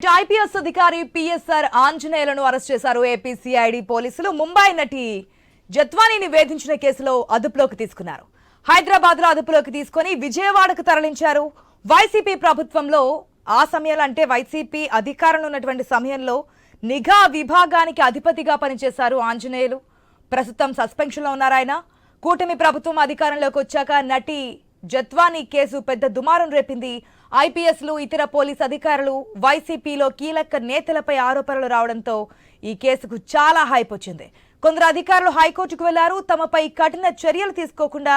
IPS అధికారి PSR ఆంజనేయులను arrest చేశారు AP CID పోలీసులు. ముంబై నటి జత్వానీని వేధించిన కేసులో అదుపులోకి తీసుకున్నారు. హైదరాబాద్ లో అదుపులోకి తీసుకొని విజయవాడకు తరలించారు. వైసీపీ ప్రభుత్వంలో ఆ సమయంలో అంటే వైసీపీ అధికారంలో ఉన్నటువంటి సమయంలో నిఘా విభాగానికి అధిపతిగా పనిచేశారు ఆంజనేయులు. ప్రస్తుతం సస్పెన్షన్ లో ఉన్నారు ఆయన. కూటమి ప్రభుత్వం అధికారంలోకి వచ్చాక నటి జత్వానీ కేసు పెద్ద దుమారం రేపింది. ఐపీఎస్లు ఇతర పోలీస్ అధికారులు వైసీపీలో కీలక నేతలపై ఆరోపణలు రావడంతో ఈ కేసుకు చాలా హైప్ వచ్చింది. కొందరు అధికారులు హైకోర్టుకు వెళ్లారు. తమపై కఠిన చర్యలు తీసుకోకుండా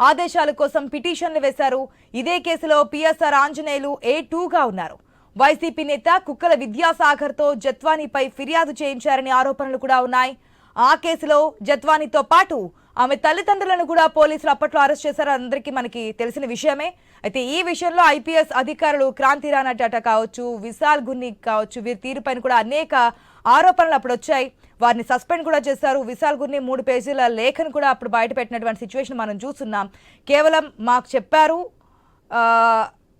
ఆదేశాల కోసం పిటిషన్లు వేశారు. ఇదే కేసులో పిఎస్ఆర్ ఆంజనేయులు A2గా ఉన్నారు. వైసీపీ నేత కుక్కల విద్యాసాగర్తో జత్వానీపై ఫిర్యాదు చేయించారని ఆరోపణలు కూడా ఉన్నాయి. ఆ కేసులో జత్వానీతో పాటు ఆమె తల్లిదండ్రులను కూడా పోలీసులు అప్పట్లో అరెస్ట్ చేశారు. అందరికీ మనకి తెలిసిన విషయమే. అయితే ఈ విషయంలో ఐపీఎస్ అధికారులు క్రాంతి రాణా టాటా కావచ్చు, విశాల్ గున్ని కావచ్చు, వీరి తీరుపైన కూడా అనేక ఆరోపణలు అప్పుడు వచ్చాయి. వారిని సస్పెండ్ కూడా చేశారు. విశాల్ గున్ని 3 పేజీల లేఖను కూడా అప్పుడు బయట పెట్టినటువంటి సిచ్యువేషన్ మనం చూస్తున్నాం. కేవలం మాకు చెప్పారు,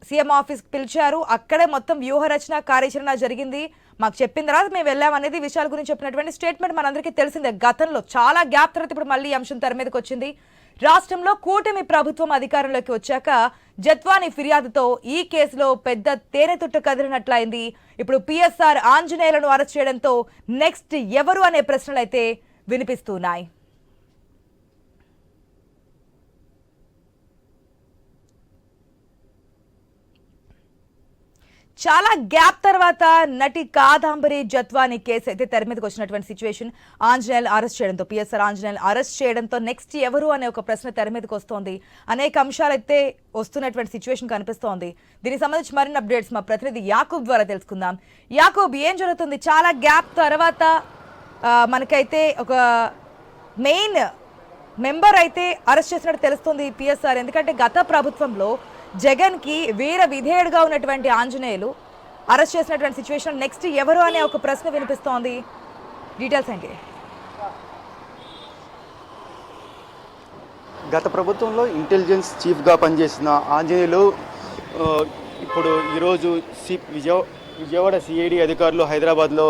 సీఎం ఆఫీస్కి పిలిచారు, అక్కడే మొత్తం వ్యూహరచన కార్యాచరణ జరిగింది, మాకు చెప్పిన తర్వాత మేము వెళ్ళామనేది విషయాల గురించి చెప్పినటువంటి స్టేట్మెంట్ మనందరికీ తెలిసిందే. గతంలో చాలా గ్యాప్ తర్వాత ఇప్పుడు మళ్ళీ అంశం తెర మీదకి వచ్చింది. రాష్ట్రంలో కూటమి ప్రభుత్వం అధికారంలోకి వచ్చాక జత్వానీ ఫిర్యాదుతో ఈ కేసులో పెద్ద తేనెతుట్టు కదిలినట్లయింది. ఇప్పుడు పిఎస్ఆర్ ఆంజనేయులను అరెస్ట్ చేయడంతో నెక్స్ట్ ఎవరు అనే ప్రశ్నలు అయితే వినిపిస్తున్నాయి. చాలా గ్యాప్ తర్వాత నటి కాదంబరి జత్వానీ కేసు అయితే తెర మీదకి వచ్చినటువంటి సిచ్యువేషన్. ఆంజనేయులు అరెస్ట్ చేయడంతో, పిఎస్ఆర్ ఆంజనేయులు అరెస్ట్ చేయడంతో నెక్స్ట్ ఎవరు అనే ఒక ప్రశ్న తెర మీదకి వస్తోంది. అనేక అంశాలు అయితే వస్తున్నటువంటి సిచ్యువేషన్ కనిపిస్తోంది. దీనికి సంబంధించి మరిన్ని అప్డేట్స్ మా ప్రతినిధి యాకూబ్ ద్వారా తెలుసుకుందాం. యాకూబ్, ఏం జరుగుతుంది? చాలా గ్యాప్ తర్వాత మనకైతే ఒక మెయిన్ మెంబర్ అయితే అరెస్ట్ చేసినట్టు తెలుస్తుంది పిఎస్ఆర్. ఎందుకంటే గత ప్రభుత్వంలో జగన్ కి వీర విధేయుడుగా ఉన్నటువంటి ఆంజనేయులు అరెస్ట్ చేసినటువంటి సిచ్యువేషన్. నెక్స్ట్ ఎవరు అనే ఒక ప్రశ్న వినిపిస్తోంది. డీటెయిల్స్ ఏంటి? గత ప్రభుత్వంలో ఇంటెలిజెన్స్ చీఫ్గా పనిచేసిన ఆంజనేయులు ఇప్పుడు ఈరోజు విజయవాడ సిఐడి అధికారులు హైదరాబాద్లో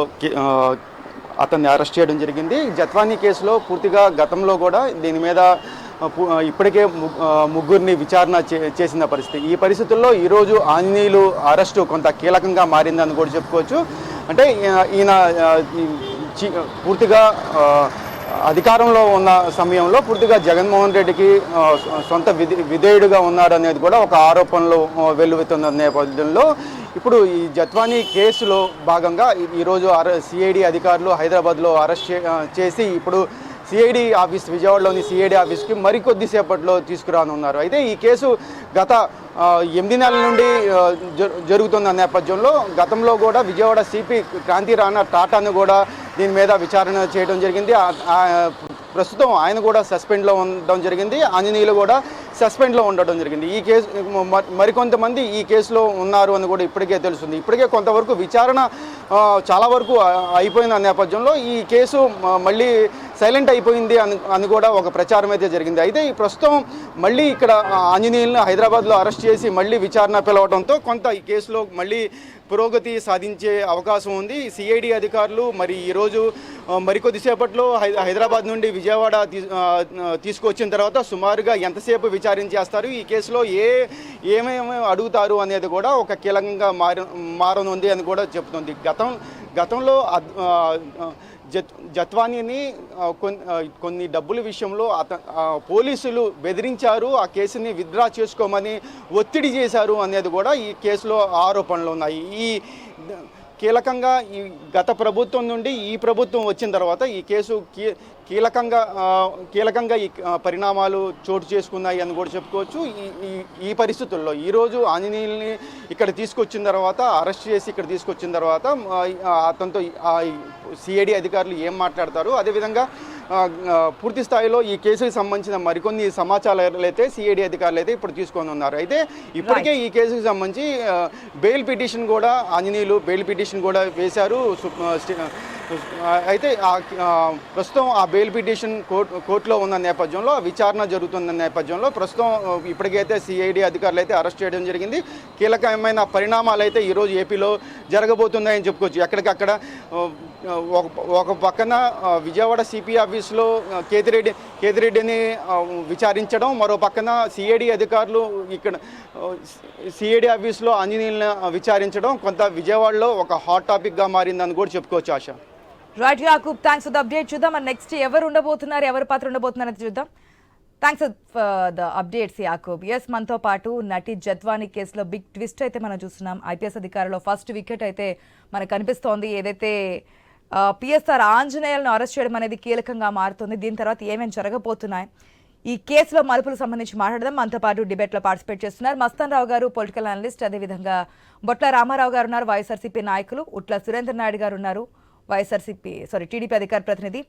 అతన్ని అరెస్ట్ చేయడం జరిగింది. జత్వానీ కేసులో పూర్తిగా గతంలో కూడా దీని మీద ఇప్పటికే ముగ్గురిని విచారణ చేసిన పరిస్థితి. ఈ పరిస్థితుల్లో ఈరోజు ఆంజనేయులు అరెస్టు కొంత కీలకంగా మారిందని కూడా చెప్పుకోవచ్చు. అంటే ఈయన పూర్తిగా అధికారంలో ఉన్న సమయంలో పూర్తిగా జగన్మోహన్ రెడ్డికి సొంత విధేయుడుగా ఉన్నాడు అనేది కూడా ఒక ఆరోపణలు వెల్లువెత్తున్న నేపథ్యంలో ఇప్పుడు ఈ జత్వానీ కేసులో భాగంగా ఈరోజు సిఐడి అధికారులు హైదరాబాద్లో అరెస్ట్ చేసి ఇప్పుడు సిఐడి ఆఫీస్, విజయవాడలోని సిఐడి ఆఫీస్కి మరికొద్దిసేపట్లో తీసుకురానున్నారు. అయితే ఈ కేసు గత 8 నెలల నుండి జరుగుతున్న నేపథ్యంలో గతంలో కూడా విజయవాడ సిపి క్రాంతి రాణా టాటాను కూడా దీని మీద విచారణ చేయడం జరిగింది. ప్రస్తుతం ఆయన కూడా సస్పెండ్లో ఉండడం జరిగింది. ఆంజనేయులు కూడా సస్పెండ్లో ఉండడం జరిగింది. ఈ కేసు మరికొంతమంది ఈ కేసులో ఉన్నారు అని కూడా ఇప్పటికే తెలుస్తుంది. ఇప్పటికే కొంతవరకు విచారణ చాలా వరకు అయిపోయిన నేపథ్యంలో ఈ కేసు మళ్ళీ సైలెంట్ అయిపోయింది అని కూడా ఒక ప్రచారం అయితే జరిగింది. అయితే ఈ ప్రస్తుతం మళ్ళీ ఇక్కడ ఆంజనేయులను హైదరాబాద్లో అరెస్ట్ చేసి మళ్ళీ విచారణ పిలవడంతో కొంత ఈ కేసులో మళ్ళీ పురోగతి సాధించే అవకాశం ఉంది. సిఐడి అధికారులు మరి ఈరోజు మరికొద్దిసేపట్లో హైదరాబాద్ నుండి విజయవాడ తీసుకొచ్చిన తర్వాత సుమారుగా ఎంతసేపు విచారించేస్తారు, ఈ కేసులో ఏమేమి అడుగుతారు అనేది కూడా ఒక కీలకంగా మారనుంది అని కూడా చెప్తుంది. గతంలో జత్వానీని కొన్ని డబ్బుల విషయంలో పోలీసులు బెదిరించారు, ఆ కేసుని విత్డ్రా చేసుకోమని ఒత్తిడి చేశారు అనేది కూడా ఈ కేసులో ఆరోపణలు ఉన్నాయి. ఈ కీలకంగా ఈ గత ప్రభుత్వం నుండి ఈ ప్రభుత్వం వచ్చిన తర్వాత ఈ కేసు కీలకంగా ఈ పరిణామాలు చోటు చేసుకున్నాయి అని కూడా చెప్పుకోవచ్చు. ఈ పరిస్థితుల్లో ఈరోజు ఆంజనేయుల్ని ఇక్కడ తీసుకొచ్చిన తర్వాత, అరెస్ట్ చేసి ఇక్కడ తీసుకొచ్చిన తర్వాత అతనితో సిఐడి అధికారులు ఏం మాట్లాడతారు, అదేవిధంగా పూర్తి స్థాయిలో ఈ కేసుకు సంబంధించిన మరికొన్ని సమాచారాలు అయితే సిఐడి అధికారులు అయితే ఇప్పుడు తీసుకొని ఉన్నారు. అయితే ఇప్పటికే ఈ కేసుకు సంబంధించి బెయిల్ పిటిషన్ కూడా ఆంజనేయులు బెయిల్ పిటిషన్ కూడా వేశారు అయితే ప్రస్తుతం ఆ బెయిల్ పిటిషన్ కోర్టులో ఉన్న నేపథ్యంలో విచారణ జరుగుతున్న నేపథ్యంలో ప్రస్తుతం ఇప్పటికైతే సిఐడి అధికారులు అయితే అరెస్ట్ చేయడం జరిగింది. కీలకమైన పరిణామాలు అయితే ఈరోజు ఏపీలో జరగబోతున్నాయని చెప్పుకోవచ్చు. ఎక్కడికక్కడ ఒక పక్కన విజయవాడ సిపి ఆఫీసులో కేతిరెడ్డిని విచారించడం, మరో పక్కన సిఐడి అధికారులు ఇక్కడ సిఐడి ఆఫీసులో ఆంజనేయులను విచారించడం కొంత విజయవాడలో ఒక హాట్ టాపిక్గా మారిందని కూడా చెప్పుకోవచ్చు. ఆశ. Right Yakub, thanks for the update. చూద్దాం మరి నెక్స్ట్ ఎవరు ఉండబోతున్నారు, ఎవరి పాత్ర ఉండబోతున్నారు అనేది చూద్దాం. Thanks for the updates Yakub. Yes, మనతో పాటు నటి జత్వానీ కేసులో బిగ్ ట్విస్ట్ అయితే మనం చూస్తున్నాం. ఐపీఎస్ అధికారులు ఫస్ట్ వికెట్ అయితే మనకు కనిపిస్తోంది. ఏదైతే పిఎస్ఆర్ ఆంజనేయులను అరెస్ట్ చేయడం అనేది కీలకంగా మారుతుంది. దీని తర్వాత ఏమేమి జరగబోతున్నాయి, ఈ కేసులో మలుపులకు సంబంధించి మాట్లాడదాం. మనతో పాటు డిబేట్లో పార్టిసిపేట్ చేస్తున్నారు మస్తాన్ రావు గారు, పొలిటికల్ అనలిస్ట్, అదేవిధంగా బొట్ల రామారావు గారు ఉన్నారు, వైఎస్ఆర్సీపీ నాయకులు, ఉట్ల సురేంద్ర నాయుడు గారు ఉన్నారు, టీడీపీ అధికార ప్రతినిధి.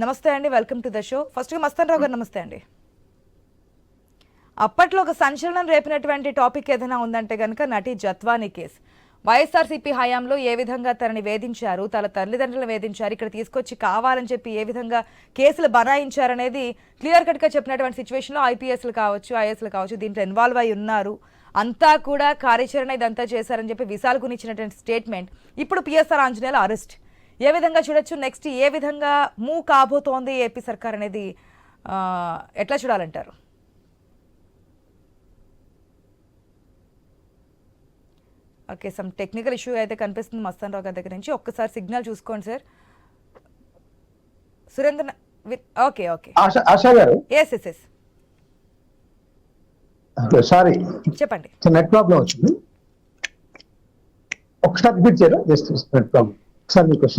నమస్తే అండి, వెల్కమ్ టు ద షో. ఫస్ట్గా మస్తాన్ రావు గారు నమస్తే అండి. అప్పట్లో ఒక సంచలనం రేపినటువంటి టాపిక్ ఏదైనా ఉందంటే కనుక నటి జత్వానీ కేసు. వైఎస్ఆర్సీపీ హయాంలో ఏ విధంగా తనని వేధించారు, తన తల్లిదండ్రులను వేధించారు, ఇక్కడ తీసుకొచ్చి కావాలని చెప్పి ఏ విధంగా కేసులు బనాయించారనేది క్లియర్ కట్గా చెప్పినటువంటి సిచ్యువేషన్లో ఐపీఎస్లు కావచ్చు, ఐఏఎస్లు కావచ్చు దీంట్లో ఇన్వాల్వ్ అయి ఉన్నారు. అంతా కూడా కార్యాచరణ ఇదంతా చేశారని చెప్పి విశాల్కుని ఇచ్చినటువంటి స్టేట్మెంట్. ఇప్పుడు పిఎస్ఆర్ ఆంజనేయుల అరెస్ట్ ఏ విధంగా చూడొచ్చు, నెక్స్ట్ ఏ విధంగా మూవ్ కాబోతోంది ఏపీ సర్కార్ అనేది ఎట్లా చూడాలంటారు? ఓకే, సమ్ టెక్నికల్ ఇష్యూ అయితే కనిపిస్తుంది మస్తాన్ రావు గారి దగ్గర నుంచి. ఒక్కసారి సిగ్నల్ చూసుకోండి sir. Surendra, okay okay, ASHA గారు. ఎస్ ఎస్ ఎస్, సారీ చెప్పండి. నెట్ ప్రాబ్లం వచ్చింది, ఒకసారి రిపీట్ చేయరా? Just net problem.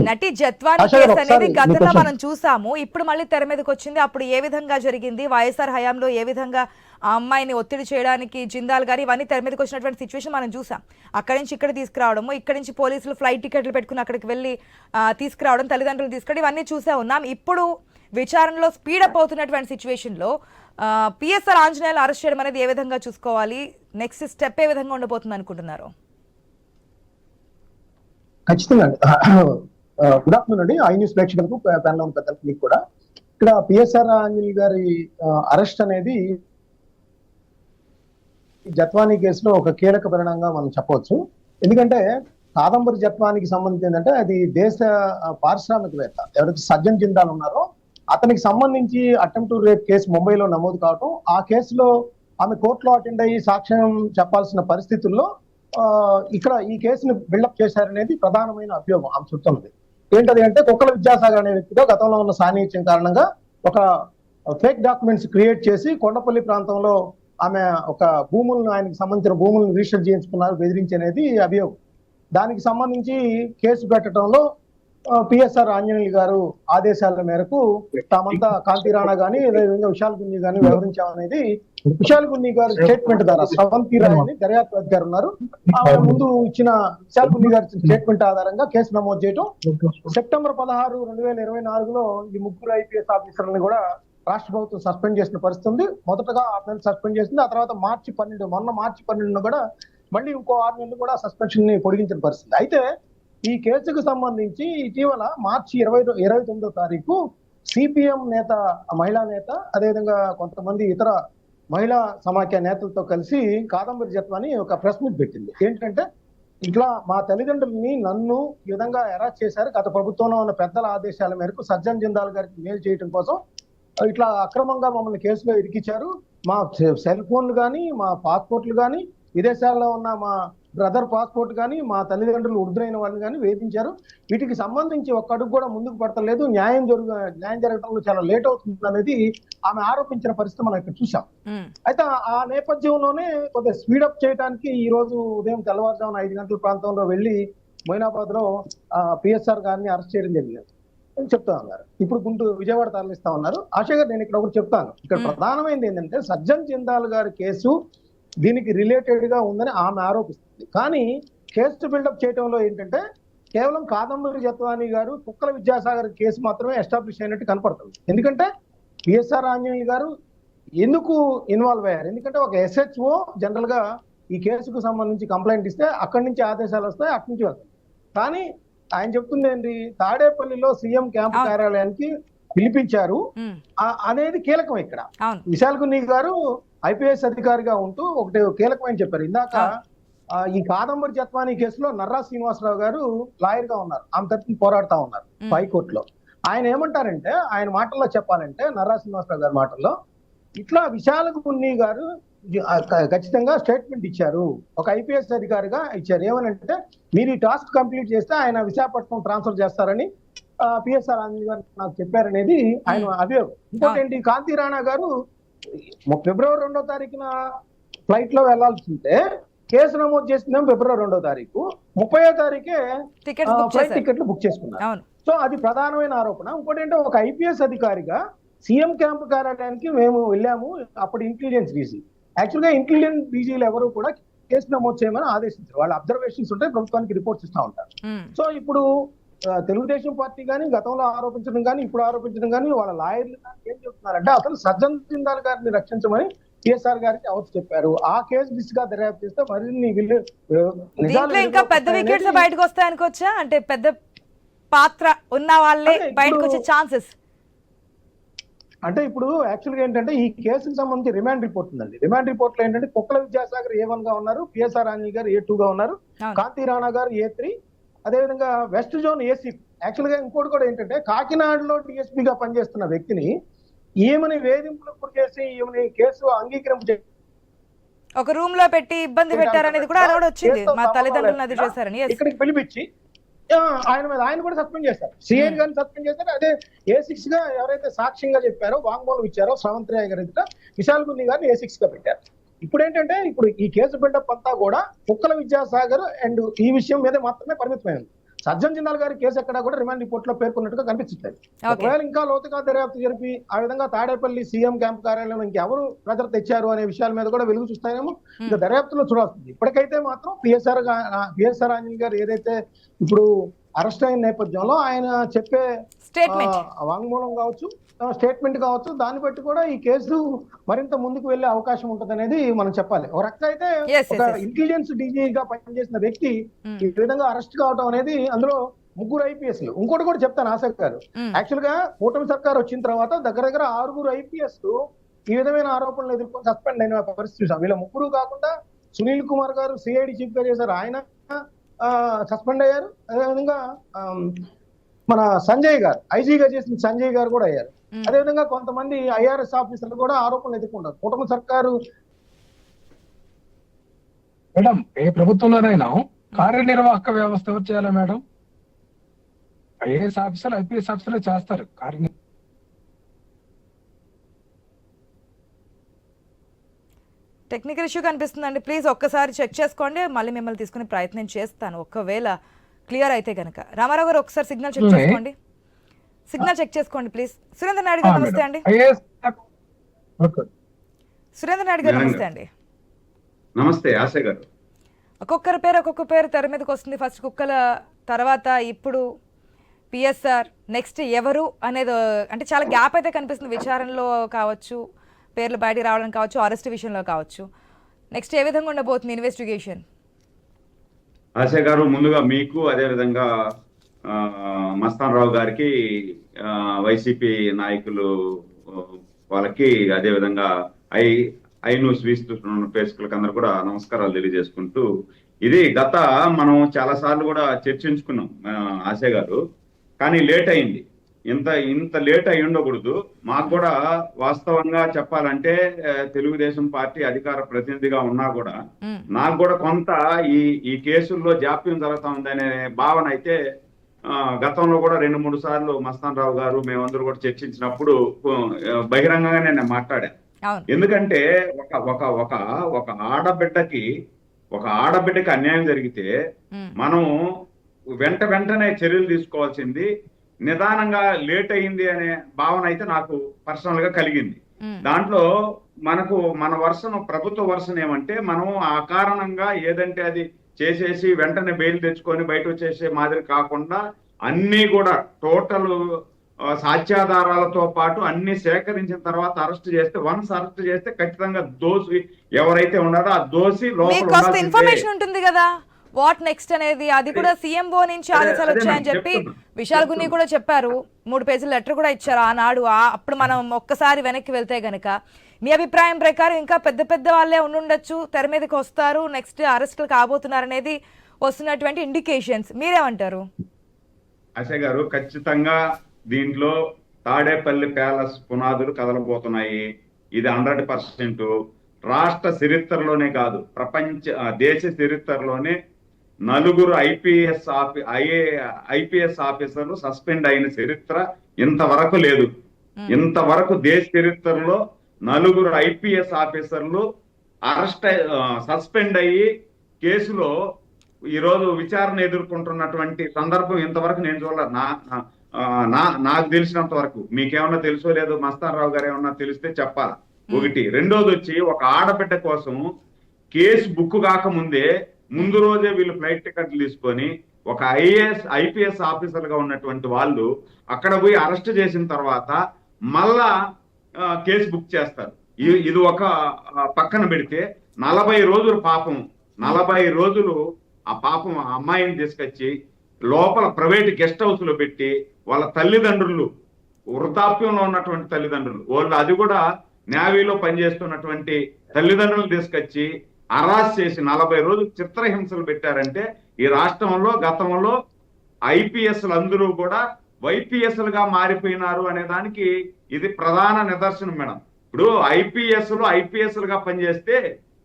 నటి జత్వానీ కేసు అనేది గతంలో మనం చూసాము, ఇప్పుడు మళ్ళీ తెర మీదకి వచ్చింది. అప్పుడు ఏ విధంగా జరిగింది, వైఎస్ఆర్ హయాంలో ఏ విధంగా ఆ అమ్మాయిని ఒత్తిడి చేయడానికి జిందాల్ గారు ఇవన్నీ తెర మీదకి వచ్చినటువంటి సిచ్యువేషన్ మనం చూసాం. అక్కడి నుంచి ఇక్కడ తీసుకురావడము, ఇక్కడి నుంచి పోలీసులు ఫ్లైట్ టికెట్లు పెట్టుకుని అక్కడికి వెళ్ళి తీసుకురావడం, తల్లిదండ్రులు తీసుకురావడం, ఇవన్నీ చూసే ఉన్నాం. ఇప్పుడు విచారణలో స్పీడప్ అవుతున్నటువంటి సిచ్యువేషన్లో పిఎస్ఆర్ ఆంజనేయులు అరెస్ట్ చేయడం అనేది ఏ విధంగా చూసుకోవాలి, నెక్స్ట్ స్టెప్ ఏ విధంగా ఉండబోతుంది అనుకుంటున్నారు? ఖచ్చితంగా గుడ్ ఆఫ్టర్నూన్ అండి, ఐ న్యూస్ ప్రేక్షకులకు, ప్యానల్ ఉన్న పెద్దలకు మీకు కూడా. ఇక్కడ పిఎస్ఆర్ ఆంజనేయులు గారి అరెస్ట్ అనేది జత్వానీ కేసులో ఒక కీలక పరిణామంగా మనం చెప్పవచ్చు. ఎందుకంటే కాదంబరి జత్వానికి సంబంధించి ఏంటంటే అది దేశ పారిశ్రామికవేత్త ఎవరైతే సజ్జన్ జిందాల్ ఉన్నారో అతనికి సంబంధించి అటెంప్ట్ టు రేప్ కేసు ముంబైలో నమోదు కావటం, ఆ కేసులో ఆమె కోర్టులో అటెండ్ అయ్యి సాక్ష్యం చెప్పాల్సిన పరిస్థితుల్లో ఇక్కడ ఈ కేసును బిల్డప్ చేశారనేది ప్రధానమైన అభియోగం ఆమె చుట్టూంది. ఏంటది అంటే కుక్కల విద్యాసాగర్ అనే వ్యక్తితో గతంలో ఉన్న సాన్నిహిత్యం కారణంగా ఒక ఫేక్ డాక్యుమెంట్స్ క్రియేట్ చేసి కొండపల్లి ప్రాంతంలో ఆమె ఒక భూములను, ఆయనకు సంబంధించిన భూములను రిజిస్టర్ చేయించుకున్నారు, బెదిరించి అనేది అభియోగం. దానికి సంబంధించి కేసు పెట్టడంలో పిఎస్ఆర్ ఆంజనేయులు గారు ఆదేశాల మేరకు తామంతా కాంతి రాణా గానీ అదేవిధంగా విశాల్ గున్ని గానీ వ్యవహరించామనేది విశాల్ గున్ని గారి స్టేట్మెంట్ ద్వారా స్రవంతి రాయ్ అని దర్యాప్తు అధికారి ఉన్నారు. ఆమె ముందు ఇచ్చిన విశాల్ గున్ని గారి స్టేట్మెంట్ ఆధారంగా కేసు నమోదు చేయడం. సెప్టెంబర్ 16, 2024లో ఈ ముగ్గురు ఐపీఎస్ ఆఫీసర్లను కూడా రాష్ట్ర ప్రభుత్వం సస్పెండ్ చేసిన పరిస్థితి ఉంది. మొదటగా 6 నెలలు సస్పెండ్ చేసింది, ఆ తర్వాత మొన్న మార్చి 12 కూడా మళ్ళీ ఇంకో 6 నెలలు కూడా సస్పెన్షన్ ని పొడిగించిన పరిస్థితి. అయితే ఈ కేసుకు సంబంధించి ఇటీవల మార్చి 29వ తారీఖు సిపిఎం నేత, మహిళా నేత, అదేవిధంగా కొంతమంది ఇతర మహిళా సమాఖ్య నేతలతో కలిసి కాదంబరి జత్వాని ఒక ప్రెస్ మీట్ పెట్టింది. ఏంటంటే ఇట్లా మా తల్లిదండ్రులని నన్ను ఈ విధంగా అరెస్ట్ చేశారు, గత ప్రభుత్వంలో ఉన్న పెద్దల ఆదేశాల మేరకు సజ్జన్ జిందాల్ గారికి మేలు చేయడం కోసం ఇట్లా అక్రమంగా మమ్మల్ని కేసులో ఇరికించారు, మా సెల్ ఫోన్లు కానీ, మా పాస్పోర్ట్లు కానీ, విదేశాల్లో ఉన్న మా బ్రదర్ పాస్పోర్ట్ కానీ, మా తల్లిదండ్రులు వృద్ధులైన వాళ్ళని కానీ వేధించారు. వీటికి సంబంధించి ఒక్క అడుగు కూడా ముందుకు పడతలేదు, న్యాయం జరగడంలో చాలా లేట్ అవుతుంది అనేది ఆమె ఆరోపించిన పరిస్థితి మనం ఇక్కడ చూసాం. అయితే ఆ నేపథ్యంలోనే కొద్దిగా స్పీడప్ చేయడానికి ఈ రోజు ఉదయం తెల్లవారుజామున 5 గంటల ప్రాంతంలో వెళ్లి మొయినాబాద్ లో పిఎస్ఆర్ గారిని అరెస్ట్ చేయడం జరిగింది అని చెప్తా ఉన్నారు. ఇప్పుడు విజయవాడ తరలిస్తా ఉన్నారు. ఆశా గారు, నేను ఇక్కడ ఒకటి చెప్తాను. ఇక్కడ ప్రధానమైనది ఏంటంటే సజ్జన్ జిందాల్ గారి కేసు దీనికి రిలేటెడ్ గా ఉందని ఆమె ఆరోపిస్తుంది. కానీ కేసు బిల్డప్ చేయడంలో ఏంటంటే కేవలం కాదంబరి జత్వాని గారు, కుక్కల విద్యాసాగర్ కేసు మాత్రమే ఎస్టాబ్లిష్ అయినట్టు కనపడుతుంది. ఎందుకంటే పిఎస్ఆర్ ఆంజనేయులు గారు ఎందుకు ఇన్వాల్వ్ అయ్యారు? ఎందుకంటే ఒక ఎస్హెచ్ఓ జనరల్ గా ఈ కేసుకు సంబంధించి కంప్లైంట్ ఇస్తే అక్కడి నుంచి ఆదేశాలు వస్తాయి, అటు నుంచి వెళ్తాయి. కానీ ఆయన చెప్తుంది ఏంటి, తాడేపల్లిలో సీఎం క్యాంపు కార్యాలయానికి పిలిపించారు అనేది కీలకం ఇక్కడ. అవును. విశాల్ గున్ని గారు ఐపీఎస్ అధికారిగా ఉంటూ ఒకటి కీలకమైన చెప్పారు. ఇందాక ఈ కాదంబరి జత్వానీ కేసులో నర్రా శ్రీనివాసరావు గారు లాయర్ గా ఉన్నారు, ఆమె తరఫున పోరాడుతా ఉన్నారు హైకోర్టులో. ఆయన ఏమంటారంటే, ఆయన మాటల్లో చెప్పాలంటే, నర్రా శ్రీనివాసరావు గారి మాటల్లో, ఇట్లా విశాల్ గున్ని గారు ఖచ్చితంగా స్టేట్మెంట్ ఇచ్చారు, ఒక ఐపీఎస్ అధికారిగా ఇచ్చారు. ఏమనంటే, మీరు ఈ టాస్క్ కంప్లీట్ చేస్తే ఆయన విశాఖపట్నం ట్రాన్స్ఫర్ చేస్తారని పిఎస్ఆర్ ఆంజనేయ గారు నాకు చెప్పారనేది ఆయన అభియోగం. ఇంకోటి ఏంటి, కాంతి రాణా గారు ఫిబ్రవరి 2వ తారీఖున ఫ్లైట్ లో వెళ్లాల్సి ఉంటే కేసు నమోదు చేసిందేమో ఫిబ్రవరి 2వ తారీఖు, 30వ తారీఖే ఫ్లైట్ టికెట్లు బుక్ చేసుకున్నారు. సో అది ప్రధానమైన ఆరోపణ. ఇంకోటి ఏంటంటే, ఒక ఐపీఎస్ అధికారిగా సీఎం క్యాంపు కార్యాలయానికి మేము వెళ్ళాము, అప్పుడు ఇంటెలిజెన్స్ డీజీ. యాక్చువల్ గా ఇంటెలిజెన్స్ డీజీలు ఎవరు కూడా కేసు నమోదు చేయమని ఆదేశించారు. వాళ్ళ అబ్జర్వేషన్స్ ఉంటాయి, ప్రభుత్వానికి రిపోర్ట్స్ ఇస్తా ఉంటారు. సో ఇప్పుడు తెలుగుదేశం పార్టీ కానీ గతంలో ఆరోపించడం కానీ ఇప్పుడు ఆరోపించడం కానీ వాళ్ళ లాయర్లు కానీ ఏం చెప్తున్నారంటే, అసలు సజ్జన్ జిందాల్ గారిని రక్షించమని పిఎస్ఆర్ గారికి అవసరం చెప్పారు. ఆ కేసు దిశగా దర్యాప్తు చేస్తే మరిన్ని ఇంకా పెద్ద వికెట్స్ బయటకు వస్తాయి అనుకోవచ్చా? అంటే పెద్ద పాత్ర ఉన్న వాళ్ళే బయటకు వచ్చే ఛాన్సెస్. అంటే ఇప్పుడు యాక్చువల్గా ఏంటంటే, ఈ కేసుకు సంబంధించి రిమాండ్ రిపోర్ట్ ఉందండి. రిమాండ్ రిపోర్ట్ లో ఏంటంటే, కుక్కల విద్యాసాగర్ A1 గా ఉన్నారు, పిఎస్ఆర్ ఆంజనేయ గారు A2 గా ఉన్నారు, కాంతి రాణా గారు A3, అదేవిధంగా వెస్ట్ జోన్ ACP. యాక్చువల్ గా ఇంకోటి కూడా ఏంటంటే, కాకినాడలో డిఎస్పీగా పనిచేస్తున్న వ్యక్తిని ఈమెని వేధింపులకు గురి చేసి ఈమెని కేసు అంగీకరింపు ఒక రూమ్ లో పెట్టి ఇబ్బంది పెట్టారనేది కూడా వచ్చింది. మా తల్లిదండ్రులను అది చేశారని ఇక్కడికి పిలిపించి ఆయన కూడా సస్పెండ్ చేస్తారు, సిఐ గారిని సస్పెండ్ చేస్తారు. అదే A6 గా ఎవరైతే సాక్ష్యంగా చెప్పారో, వాంగ్మూలం ఇచ్చారో శ్రవంత్ రాయ్ గారి ఎదుట విశాల్ గున్ని గారిని A6 గా పెట్టారు. ఇప్పుడు ఏంటంటే, ఇప్పుడు ఈ కేసు బిల్డప్ అంతా కూడా కుక్కల విద్యాసాగర్ అండ్ ఈ విషయం మీద మాత్రమే పరిమితమైంది. సజ్జన్ జిందాల్ గారి కేసు ఎక్కడా కూడా రిమాండ్ రిపోర్ట్ లో పేర్కొన్నట్టుగా కనిపించట్లేదు. ఒకవేళ ఇంకా లోతుగా దర్యాప్తు జరిపి ఆ విధంగా తాడేపల్లి సీఎం క్యాంప్ కార్యాలయం ఇంకెవరు ప్రజలు తెచ్చారు అనే విషయాల మీద కూడా వెలుగు చూస్తాయేమో ఇంకా దర్యాప్తులో చూడాల్సింది. ఇప్పటికైతే మాత్రం పిఎస్ఆర్ ఆంజనేయ గారు ఏదైతే ఇప్పుడు అరెస్ట్ అయిన నేపథ్యంలో ఆయన చెప్పే వాంగ్మూలం కావచ్చు, స్టేట్మెంట్ కావచ్చు, దాన్ని బట్టి కూడా ఈ కేసు మరింత ముందుకు వెళ్లే అవకాశం ఉంటుంది అనేది మనం చెప్పాలి. ఒక రకంగా అయితే ఒక ఇంటెలిజెన్స్ డీజీగా పనిచేసిన వ్యక్తి ఈ విధంగా అరెస్ట్ కావడం అనేది, అందులో 3 IPSలు. ఇంకోటి కూడా చెప్తాను ఆశక్ గారు, యాక్చువల్ గా కూటమి సర్కార్ వచ్చిన తర్వాత దగ్గర 6 IPSలు ఈ విధమైన ఆరోపణలు ఎదుర్కొని సస్పెండ్ అయిన పరిస్థితి చూసాం. వీళ్ళ 3 కాకుండా సునీల్ కుమార్ గారు సిఐడి చీఫ్ గా చేశారు, ఆయన సస్పెండ్ అయ్యారు. అదేవిధంగా మన సంజయ్ గారు ఐజీగా చేసిన సంజయ్ గారు కూడా అయ్యారు. అదేవిధంగా కొంతమంది IRS ఆఫీసర్లు కూడా ఆరోపణలు ఎదుర్కొంటారు. కుటుంబ సర్కారు మేడం, ఏ ప్రభుత్వంలోనైనా కార్యనిర్వాహక వ్యవస్థ ఎవరు చేయాలా మేడం? IAS ఆఫీసర్లు, IPS ఆఫీసర్లు చేస్తారు కార్యనిర్వాహక. టెక్నికల్ ఇష్యూ కనిపిస్తుందండి, ప్లీజ్ ఒక్కసారి చెక్ చేసుకోండి, మళ్ళీ మిమ్మల్ని తీసుకునే ప్రయత్నం చేస్తాను ఒకవేళ క్లియర్ అయితే కనుక. రామారావు గారు ఒకసారి సిగ్నల్ చెక్ చేసుకోండి, సిగ్నల్ చెక్ చేసుకోండి ప్లీజ్. సురేందర్ నాయుడు గారు నమస్తే అండి. సురేందర్ నాయుడు గారు నమస్తే అండి. నమస్తే ఆశ గారు. ఒక్కొక్క పేరు తెర మీదకి వస్తుంది. ఫస్ట్ కుక్కల, తర్వాత ఇప్పుడు పిఎస్ఆర్, నెక్స్ట్ ఎవరు అనేది అంటే చాలా గ్యాప్ అయితే కనిపిస్తుంది. విచారణలో కావచ్చు, పేర్లు బయటికి రావడం కావచ్చు, అరెస్ట్ విషయంలో కావచ్చు. నెక్స్ట్ ఏ విధంగా ఉండబోతుంది ఇన్వెస్టిగేషన్? ఆశ గారు, ముందుగా మీకు, అదేవిధంగా మస్తాన్ రావు గారికి, వైసీపీ నాయకులు వాళ్ళకి, అదేవిధంగా ఐ న్యూస్ వీస్తున్న ప్రేక్షకులకు అందరూ కూడా నమస్కారాలు తెలియజేసుకుంటూ, ఇది మనం చాలా సార్లు కూడా చర్చించుకున్నాం ఆశ గారు, కానీ లేట్ అయింది. ఇంత లేట్ అయి ఉండకూడదు. మాకు కూడా వాస్తవంగా చెప్పాలంటే తెలుగుదేశం పార్టీ అధికార ప్రతినిధిగా ఉన్నా కూడా నాకు కూడా కొంత ఈ కేసుల్లో జాప్యం జరుగుతా ఉందనే భావన అయితే గతంలో కూడా 2-3 సార్లు మస్తాన్ రావు గారు మేమందరూ కూడా చర్చించినప్పుడు బహిరంగంగానే నేను మాట్లాడాను. ఎందుకంటే ఒక ఆడబిడ్డకి అన్యాయం జరిగితే మనం వెంటనే చర్యలు తీసుకోవాల్సింది. నిదానంగా లేట్ అయింది అనే భావన అయితే నాకు పర్సనల్ గా కలిగింది. దాంట్లో మన ప్రభుత్వ వర్షన్ ఏమంటే, మనం ఆ కారణంగా ఏదంటే అది చేసేసి వెంటనే బెయిల్ తెచ్చుకొని బయట వచ్చేసే మాదిరి కాకుండా అన్ని కూడా టోటల్ సాక్ష్యాధారాలతో పాటు అన్ని సేకరించిన తర్వాత అరెస్ట్ చేస్తే ఖచ్చితంగా దోషి ఎవరైతే ఉన్నారో ఆ దోషి లోపల ఇన్ఫర్మేషన్ ఉంటుంది కదా, వాట్ నెక్స్ట్ అనేది అది కూడా సీఎంఓ నుంచి ఆదేశాలు అదే వచ్చాయని నేను చెప్పి చెప్తున్నా. విశాల్ గున్ని కూడా చెప్పారు. 3 పేజీల లెటర్ కూడా ఇచ్చారు ఆనాడు. అప్పుడు మనం ఒక్కసారి వెనక్కి వెళ్తే గనక మీ అభిప్రాయం ప్రకారం ఇంకా పెద్ద పెద్ద వాళ్ళే ఉండుండొచ్చు, తెర మీదకి వస్తారు, నెక్స్ట్ అరెస్టులు కాబోతున్నారు అనేది వస్తున్నటువంటి ఇండికేషన్స్. మీరేమంటారు? ఆశ గారు, ఖచ్చితంగా దీంట్లో తాడేపల్లి ప్యాలెస్ పునాదులు కదలబోతున్నాయి. ఇది 100%. రాష్ట్ర చరిత్రలోనే కాదు, దేశ చరిత్రలోనే 4 ఐపీఎస్ ఆఫీసర్లు సస్పెండ్ అయిన చరిత్ర ఇంతవరకు లేదు. ఇంతవరకు దేశ చరిత్రలో 4 ఐపీఎస్ ఆఫీసర్లు సస్పెండ్ అయ్యి కేసులో ఈరోజు విచారణ ఎదుర్కొంటున్నటువంటి సందర్భం ఇంతవరకు నేను చూడలేదు. నాకు తెలిసినంత వరకు. మీకేమన్నా తెలుసో లేదో మస్తాన్ రావు గారు ఏమన్నా తెలిస్తే చెప్పాలా. ఒకటి. రెండోది వచ్చి, ఒక ఆడబిడ్డ కోసం కేసు బుక్ కాకముందే ముందు రోజే వీళ్ళు ఫ్లైట్ టికెట్లు తీసుకొని ఒక ఐపీఎస్ ఆఫీసర్ గా ఉన్నటువంటి వాళ్ళు అక్కడ పోయి అరెస్ట్ చేసిన తర్వాత మళ్ళా కేసు బుక్ చేస్తారు. ఇది ఒక పక్కన పెడితే 40 రోజులు పాపం, 40 రోజులు ఆ పాపం ఆ అమ్మాయిని తీసుకొచ్చి లోపల ప్రైవేట్ గెస్ట్ హౌస్ లో పెట్టి వాళ్ళ తల్లిదండ్రులు, వృద్ధాప్యంలో ఉన్నటువంటి తల్లిదండ్రులు, వాళ్ళు అది కూడా నేవీలో పనిచేస్తున్నటువంటి తల్లిదండ్రులు తీసుకొచ్చి అరాస్ చేసి 40 రోజులు చిత్రహింసలు పెట్టారంటే ఈ రాష్ట్రంలో గతంలో ఐపీఎస్లు అందరూ కూడా వైపీఎస్లుగా మారిపోయినారు అనే దానికి ఇది ప్రధాన నిదర్శనం మేడం. ఇప్పుడు ఐపీఎస్లుగా పనిచేస్తే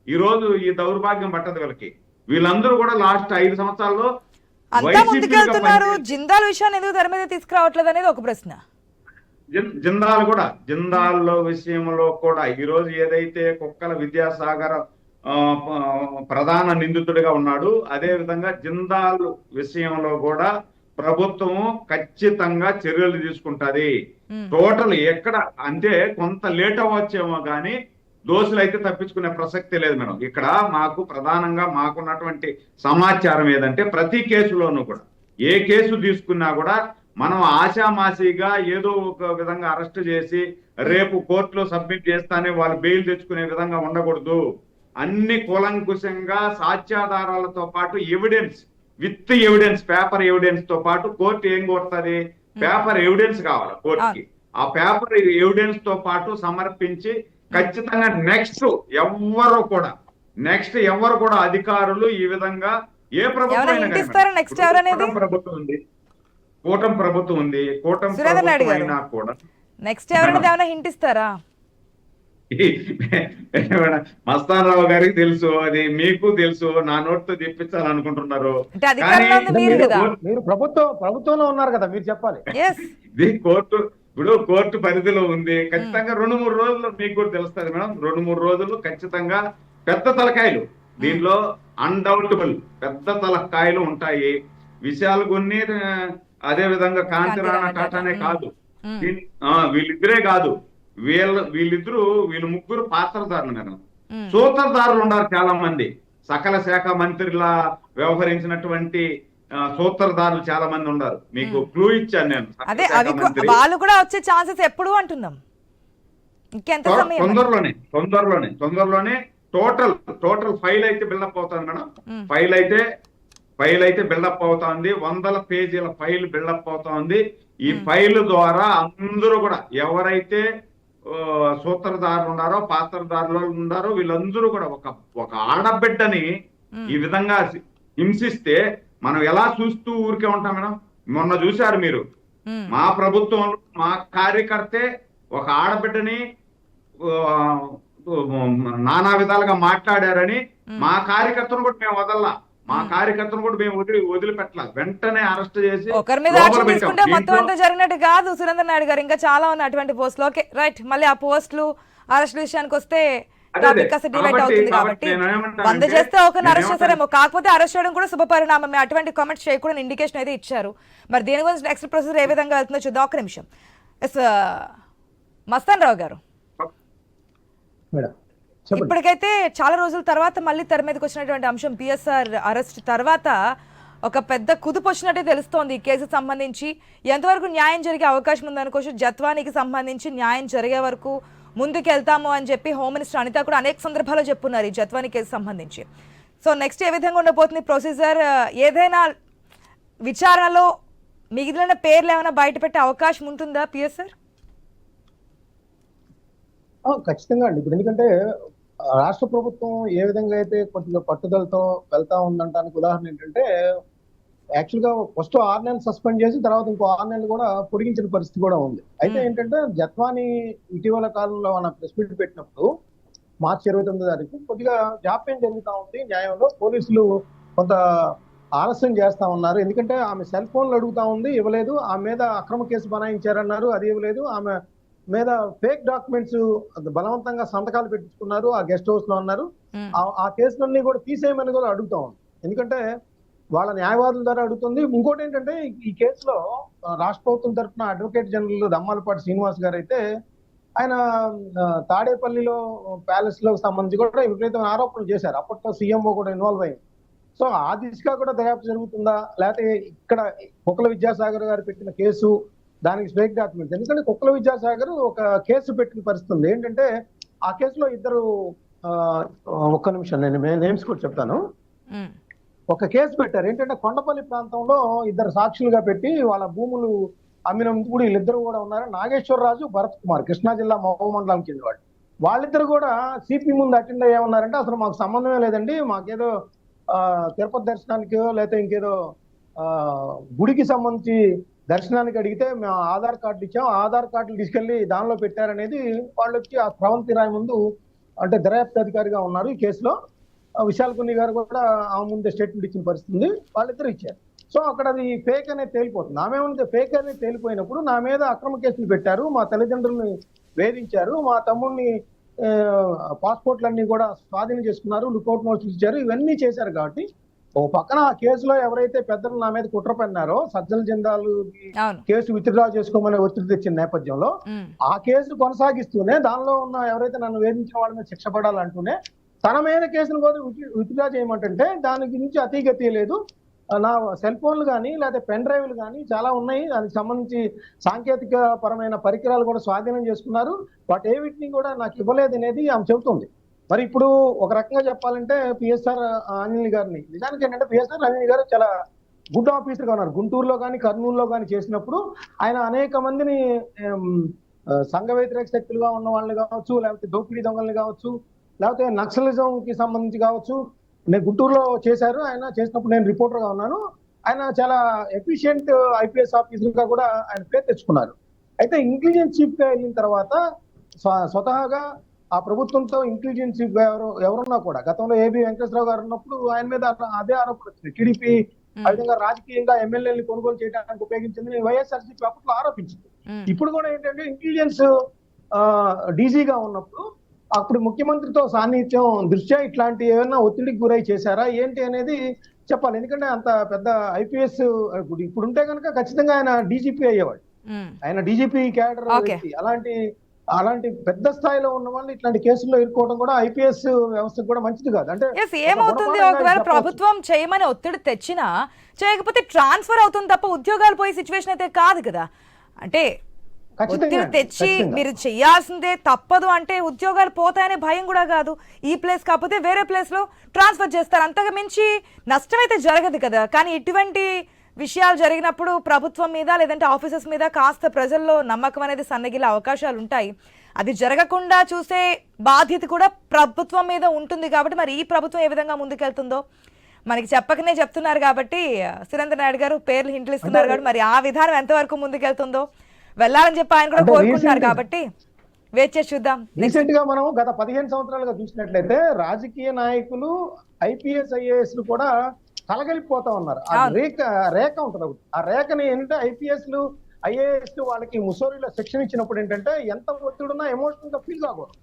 ఈ రోజు ఈ దౌర్భాగ్యం పట్టదు వీళ్ళకి. వీళ్ళందరూ కూడా లాస్ట్ 5 సంవత్సరాల్లో అంతా ముందుకెళ్తున్నారు. జిందాల్ విషయాన్ని ఎందుకు తెర మీద తీసుకురావట్లేదు అనేది ఒక ప్రశ్న. జిందాల్ విషయంలో కూడా ఈ రోజు ఏదైతే కుక్కల విద్యాసాగర్ ప్రధాన నిందితుడిగా ఉన్నాడు, అదే విధంగా జిందాల్ విషయంలో కూడా ప్రభుత్వం ఖచ్చితంగా చర్యలు తీసుకుంటది. టోటల్ ఎక్కడ అంటే కొంత లేట్ అవ్వచ్చేమో కానీ దోషులు అయితే తప్పించుకునే ప్రసక్తి లేదు మేడం. ఇక్కడ మాకు ప్రధానంగా మాకున్నటువంటి సమాచారం ఏదంటే ప్రతి కేసులోనూ కూడా ఏ కేసు తీసుకున్నా కూడా మనం ఆశామాషిగా ఏదో ఒక విధంగా అరెస్ట్ చేసి రేపు కోర్టులో సబ్మిట్ చేస్తానే వాళ్ళు బెయిల్ తెచ్చుకునే విధంగా ఉండకూడదు. అన్ని కూలంకుషంగా సాక్ష్యాధారాలతో పాటు విత్ ఎవిడెన్స్, పేపర్ ఎవిడెన్స్ తో పాటు కోర్టు ఏం కోరుతుంది? పేపర్ ఎవిడెన్స్ కావాలి కోర్టుకి. ఆ పేపర్ ఎవిడెన్స్ తో పాటు సమర్పించి ఖచ్చితంగా నెక్స్ట్ ఎవరు కూడా అధికారులు ఈ విధంగా ఏ ప్రభుత్వం కూటమి ప్రభుత్వం ఉంది కూడా నెక్స్ట్ ఎవరైనా హింట్ ఇస్తారా? మస్తాన్ రావు గారికి తెలుసు, అది మీకు తెలుసు, నా నోట్తో తెప్పించాలనుకుంటున్నారు. మీరు ప్రభుత్వంలో ఉన్నారు కదా, మీరు చెప్పాలి. ఇది కోర్టు పరిధిలో ఉంది. ఖచ్చితంగా 2-3 రోజుల్లో మీకు కూడా తెలుస్తుంది మేడం. 2-3 రోజులు ఖచ్చితంగా పెద్ద తలకాయలు దీనిలో అన్డౌటబుల్ పెద్ద తలకాయలు ఉంటాయి. విషయాలు కొన్ని అదే విధంగా కాంతిరాణ టాటానే కాదు, వీళ్ళిద్దరే కాదు, వీళ్ళు ముగ్గురు పాత్రధారులు మేడం. సూత్రధారులు ఉన్నారు చాలా మంది. సకల శాఖ మంత్రిలా వ్యవహరించినటువంటి సూత్రధారులు చాలా మంది ఉన్నారు. మీకు క్లూ ఇచ్చాను నేను. అదే వాళ్ళు కూడా వచ్చే ఛాన్సెస్ ఎప్పుడు అంటున్నాం. తొందరలోనే టోటల్ ఫైల్ అయితే బిల్డప్ అవుతుంది మేడం. ఫైల్ అయితే బిల్డప్ అవుతుంది. 100 పేజీల ఫైల్ బిల్డప్ అవుతుంది. ఈ ఫైల్ ద్వారా అందరూ కూడా ఎవరైతే సూత్రధారులు ఉన్నారో, పాత్రధారులు ఉన్నారో, వీళ్ళందరూ కూడా ఒక ఆడబిడ్డని ఈ విధంగా హింసిస్తే మనం ఎలా చూస్తూ ఊరికే ఉంటాం మేడం? మొన్న చూశారు మీరు, మా ప్రభుత్వంలో మా కార్యకర్తే ఒక ఆడబిడ్డని నానా విధాలుగా మాట్లాడారని మా కార్యకర్తను కూడా మేము వదల్లా. మా కార్యకర్తను కూడా మేము వదిలిపెట్టాల, వెంటనే అరెస్ట్ చేసి ఒకరి మీద యాక్షన్ తీసుకుంటే మొత్తం అంతా జరిగినట్టు కాదు సురేంద్ర నాయుడు గారు. ఇంకా చాలా ఉన్నాయి అటువంటి పోస్టులు. ఓకే రైట్, మళ్ళీ ఆ పోస్టులు అరెస్ట్ విషయానికి వస్తే టాపిక్ కాస్త డిబేట్ అవుతుంది కాబట్టి 100 చేస్తే ఒకరిని అరెస్ట్ చేస్తారేమో, కాకపోతే అరెస్ట్ చేయడం కూడా శుభపరిణామమే. అటువంటి కామెంట్స్ చేయకూడని ఇండికేషన్ అయితే ఇచ్చారు. మరి దీని గురించి నెక్స్ట్ ప్రొసెసర్ ఏ విధంగా వెళ్తుందో చూద్దాం. ఒక నిమిషం. మస్తాన్ రావు గారు, ఇప్పటికైతే చాలా రోజుల తర్వాత మళ్ళీ తెర మీదకి వచ్చినటువంటి అంశం పిఎస్ఆర్ అరెస్ట్ తర్వాత ఒక పెద్ద కుదుపు వచ్చినట్టే తెలుస్తోంది ఈ కేసుకు సంబంధించి. ఎంతవరకు న్యాయం జరిగే అవకాశం ఉందనుకోవచ్చు. జత్వానికి సంబంధించి న్యాయం జరిగే వరకు ముందుకెళ్తాము అని చెప్పి హోమ్ మినిస్టర్ అనిత కూడా అనేక సందర్భాల్లో చెప్పున్నారు ఈ జత్వాని కేసు సంబంధించి. సో నెక్స్ట్ ఏ విధంగా ఉండబోతుంది ప్రొసీజర్? ఏదైనా విచారణలో మిగిలిన పేర్లు ఏమైనా బయట పెట్టే అవకాశం ఉంటుందా పిఎస్ సార్? ఖచ్చితంగా అండి. ఇప్పుడు ఎందుకంటే రాష్ట్ర ప్రభుత్వం ఏ విధంగా అయితే కొద్దిగా పట్టుదలతో వెళ్తా ఉందంటానికి ఉదాహరణ ఏంటంటే, యాక్చువల్ గా ఫస్ట్ 6 నెలలు సస్పెండ్ చేసి తర్వాత ఇంకో 6 నెలలు కూడా పొడిగించిన పరిస్థితి కూడా ఉంది. అయితే ఏంటంటే జత్వాని ఇటీవల కాలంలో మన ప్రెస్ మీట్ పెట్టినప్పుడు మార్చి 29 తారీఖు కొద్దిగా జాప్యం జరుగుతా ఉంది న్యాయంలో. పోలీసులు కొంత ఆలస్యం చేస్తా ఉన్నారు. ఎందుకంటే ఆమె సెల్ ఫోన్లు అడుగుతా ఉంది, ఇవ్వలేదు. ఆమె మీద అక్రమ కేసు బనాయించారన్నారు, అది ఇవ్వలేదు. ఆమె మీద ఫేక్ డాక్యుమెంట్స్ బలవంతంగా సంతకాలు పెట్టించుకున్నారు ఆ గెస్ట్ హౌస్ లో అన్నారు. ఆ కేసులన్నీ కూడా తీసేయమని కూడా అడుగుతా ఉంది. ఎందుకంటే వాళ్ళ న్యాయవాదుల ద్వారా అడుగుతుంది. ఇంకోటి ఏంటంటే ఈ కేసులో రాష్ట్ర ప్రభుత్వం తరఫున అడ్వకేట్ జనరల్ దమ్మాలపాటి శ్రీనివాస్ గారు అయితే ఆయన తాడేపల్లిలో ప్యాలెస్ లో సంబంధించి కూడా విపరీతమైన ఆరోపణలు చేశారు. అప్పట్లో సీఎంఓ కూడా ఇన్వాల్వ్ అయింది. సో ఆ దిశగా కూడా దర్యాప్తు జరుగుతుందా, లేకపోతే ఇక్కడ కుక్కల విద్యాసాగర్ గారు పెట్టిన కేసు దానికి ఫేక్ డాక్యుమెంట్స్? ఎందుకంటే కుక్కల విద్యాసాగర్ ఒక కేసు పెట్టిన పరిస్థితి ఉంది. ఏంటంటే ఆ కేసులో ఇద్దరు ఒక్క నిమిషం నేను నేమ్స్ కూడా చెప్తాను. ఒక కేసు పెట్టారు. ఏంటంటే కొండపల్లి ప్రాంతంలో ఇద్దరు సాక్షులుగా పెట్టి వాళ్ళ భూములు అమ్మినందుకు కూడా వీళ్ళిద్దరు కూడా ఉన్నారు. నాగేశ్వరరాజు, భరత్ కుమార్, కృష్ణా జిల్లా మహబూబ్ మండలం కింద వాళ్ళు. వాళ్ళిద్దరు కూడా సిపి ముందు అటెండ్ అయ్యామన్నారంటే అసలు మాకు సంబంధమే లేదండి, మాకేదో తిరుపతి దర్శనానికో లేకపోతే ఇంకేదో గుడికి సంబంధించి దర్శనానికి అడిగితే మేము ఆధార్ కార్డులు ఇచ్చాం, ఆధార్ కార్డులు తీసుకెళ్లి దానిలో పెట్టారనేది వాళ్ళు వచ్చి ఆ స్రవంతి రాయ్ ముందు, అంటే దర్యాప్తు అధికారిగా ఉన్నారు ఈ కేసులో, విశాల్ కున్ని గారు కూడా ఆ ముందే స్టేట్మెంట్ ఇచ్చిన పరిస్థితి ఉంది. వాళ్ళిద్దరు ఇచ్చారు. సో అక్కడ అది ఫేక్ అనేది తేలిపోతుంది. నామేముంది ఫేక్ అనేది తేలిపోయినప్పుడు నా మీద అక్రమ కేసులు పెట్టారు, మా తల్లిదండ్రుల్ని వేధించారు, మా తమ్ముడిని పాస్పోర్ట్లన్నీ కూడా స్వాధీనం చేసుకున్నారు, లుకౌట్ నోట్స్ ఇచ్చారు, ఇవన్నీ చేశారు. కాబట్టి ఓ పక్కన ఆ కేసులో ఎవరైతే పెద్దలు నా మీద కుట్ర పన్నారో సజ్జల జిందాల్ కేసు విత్డ్రా చేసుకోమని ఒత్తిడి తెచ్చిన నేపథ్యంలో ఆ కేసు కొనసాగిస్తూనే దానిలో ఉన్న ఎవరైతే నన్ను వేధించిన వాళ్ళ మీద శిక్ష పడాలంటూనే తన మీద కేసును కూడా విత్డ్రా చేయమంటే దాని గురించి అతీగతి లేదు. నా సెల్ ఫోన్లు కానీ లేకపోతే పెన్ డ్రైవ్లు కానీ చాలా ఉన్నాయి, దానికి సంబంధించి సాంకేతిక పరమైన పరికరాలు కూడా స్వాధీనం చేసుకున్నారు, వాటి ఏవిటిని కూడా నాకు ఇవ్వలేదు అనేది ఆమె చెబుతుంది. మరి ఇప్పుడు ఒక రకంగా చెప్పాలంటే పిఎస్ఆర్ ఆంజనేయులు గారిని, నిజానికి ఏంటంటే పిఎస్ఆర్ ఆంజనేయులు గారు చాలా గుడ్ ఆఫీసర్గా ఉన్నారు. గుంటూరులో కానీ కర్నూలులో కానీ చేసినప్పుడు ఆయన అనేక మందిని సంఘ వ్యతిరేక శక్తులుగా ఉన్న వాళ్ళని కావచ్చు, లేకపోతే దోపిడీ దొంగల్ని కావచ్చు, లేకపోతే నక్సలిజం కి సంబంధించి కావచ్చు, నేను గుంటూరులో చేశారు. ఆయన చేసినప్పుడు నేను రిపోర్టర్ గా ఉన్నాను. ఆయన చాలా ఎఫిషియెంట్ ఐపీఎస్ ఆఫీసర్ గా కూడా ఆయన పేరు తెచ్చుకున్నారు. అయితే ఇంటెలిజెన్స్ చీఫ్ గా వెళ్ళిన తర్వాత స్వతహాగా ఆ ప్రభుత్వంతో ఇంటెలిజెన్స్ చీఫ్ గా ఎవరున్నా కూడా గతంలో ఏబి వెంకటేశ్వరరావు గారు ఉన్నప్పుడు ఆయన మీద అదే ఆరోపణ వచ్చింది. టీడీపీ ఆ విధంగా రాజకీయంగా ఎమ్మెల్యేని కొనుగోలు చేయడానికి ఉపయోగించింది వైఎస్ఆర్సీపీ అప్పట్లో ఆరోపించింది. ఇప్పుడు కూడా ఏంటంటే ఇంటెలిజెన్స్ డీజీగా ఉన్నప్పుడు అప్పుడు ముఖ్యమంత్రితో సాన్నిహిత్యం దృష్ట్యా ఇట్లాంటి ఏమైనా ఒత్తిడికి గురై చేశారా ఏంటి అనేది చెప్పాలి. ఎందుకంటే అంత పెద్ద ఐపీఎస్ ఇప్పుడు ఉంటే కనుక ఖచ్చితంగా ఆయన డీజీపీ అయ్యేవాడు. ఆయన డీజీపీ క్యాడర్ అలాంటి పెద్ద స్థాయిలో ఉన్న వాళ్ళు ఇట్లాంటి కేసుల్లో ఇరుక్కోవడం కూడా ఐపీఎస్ వ్యవస్థకు కూడా మంచిది కాదు. అంటే ఏమవుతుంది, ఒకవేళ ప్రభుత్వం చేయమని ఒత్తిడి తెచ్చినా చేయకపోతే ట్రాన్స్ఫర్ అవుతుంది తప్ప ఉద్యోగాలు పోయే సిచ్యువేషన్ అయితే కాదు కదా. అంటే ఒత్తిడి తెచ్చి మీరు చెయ్యాల్సిందే తప్పదు అంటే ఉద్యోగాలు పోతాయనే భయం కూడా కాదు. ఈ ప్లేస్ కాకపోతే వేరే ప్లేస్ లో ట్రాన్స్ఫర్ చేస్తారు, అంతగా మించి నష్టం అయితే జరగదు కదా. కానీ ఇటువంటి విషయాలు జరిగినప్పుడు ప్రభుత్వం మీద లేదంటే ఆఫీసర్స్ మీద కాస్త ప్రజల్లో నమ్మకం అనేది సన్నగిలే అవకాశాలు ఉంటాయి. అది జరగకుండా చూసే బాధ్యత కూడా ప్రభుత్వం మీద ఉంటుంది. కాబట్టి మరి ఈ ప్రభుత్వం ఏ విధంగా ముందుకెళ్తుందో మనకి చెప్పకనే చెప్తున్నారు కాబట్టి సురేంద్ర నాయుడు గారు పేర్లు హింట్లు ఇస్తున్నారు కాబట్టి మరి ఆ విధానం ఎంతవరకు ముందుకెళ్తుందో వెళ్ళాలని చెప్పి ఆయన కూడా కోరుకుంటున్నారు కాబట్టి వేచి చేసి చూద్దాం. రీసెంట్ గా మనం గత 15 సంవత్సరాలుగా చూసినట్లయితే రాజకీయ నాయకులు ఐపీఎస్ ఐఏఎస్ కూడా కలగలిపోతా ఉన్నారు. ఆ రేఖ ఉంటుంది ఒకటి. ఆ రేఖని ఏంటంటే ఐపీఎస్ ఐఏఎస్ వాళ్ళకి ముసోరీలో శిక్షణ ఇచ్చినప్పుడు ఏంటంటే ఎంత ఒత్తిడి ఉన్నా ఎమోషనల్ గా ఫీల్ కాకూడదు.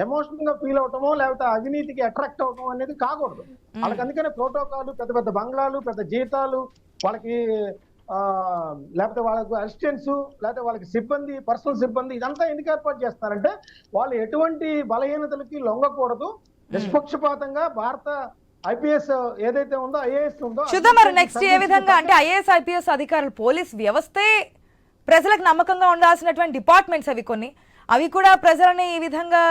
ఎమోషనల్ గా ఫీల్ అవటమో లేకపోతే అవినీతికి అట్రాక్ట్ అవటం అనేది కాకూడదు. వాళ్ళకి అందుకనే ప్రోటోకాల్, పెద్ద పెద్ద బంగ్లాలు, పెద్ద జీతాలు, వాళ్ళకి లేకపోతే వాళ్ళకు అసిస్టెంట్స్, లేకపోతే వాళ్ళకి సిబ్బంది, పర్సనల్ సిబ్బంది, ఇదంతా ఎందుకు ఏర్పాటు చేస్తారంటే వాళ్ళు ఎటువంటి బలహీనతలకి లొంగకూడదు, నిష్పక్షపాతంగా భారత ఐపీఎస్ ఏదైతే ఉందో ఐఏఎస్ ఉందో చూద్దాం మరి నెక్స్ట్ ఏ విధంగా. అంటే ఐఏఎస్ ఐపీఎస్ అధికారులు, పోలీస్ వ్యవస్థే ప్రజలకు నమ్మకంగా ఉండాల్సినటువంటి డిపార్ట్మెంట్స్ అవి కొన్ని. అవి కూడా ప్రజలని ఈ విధంగా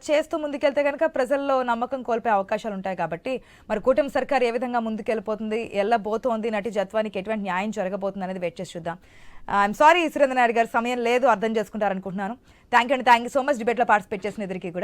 చేస్తూ ముందుకెళ్తే కనుక ప్రజల్లో నమ్మకం కోల్పోయే అవకాశాలు ఉంటాయి. కాబట్టి మరి కూటమి సర్కార్ ఏ విధంగా ముందుకెళ్ళిపోతుంది, వెళ్ళబోతోంది, నటి జత్వానికి ఎటువంటి న్యాయం జరగబోతుంది అనేది వెయిట్ చేసి చూద్దాం. ఐఎమ్ సారీ సురేంద్ర నాయుడు గారు, సమయం లేదు, అర్థం చేసుకుంటారనుకుంటున్నాను. థ్యాంక్ యూ సో మచ్ డిబేట్లో పార్టిసిపేట్ చేసిన ఇద్దరికి కూడా.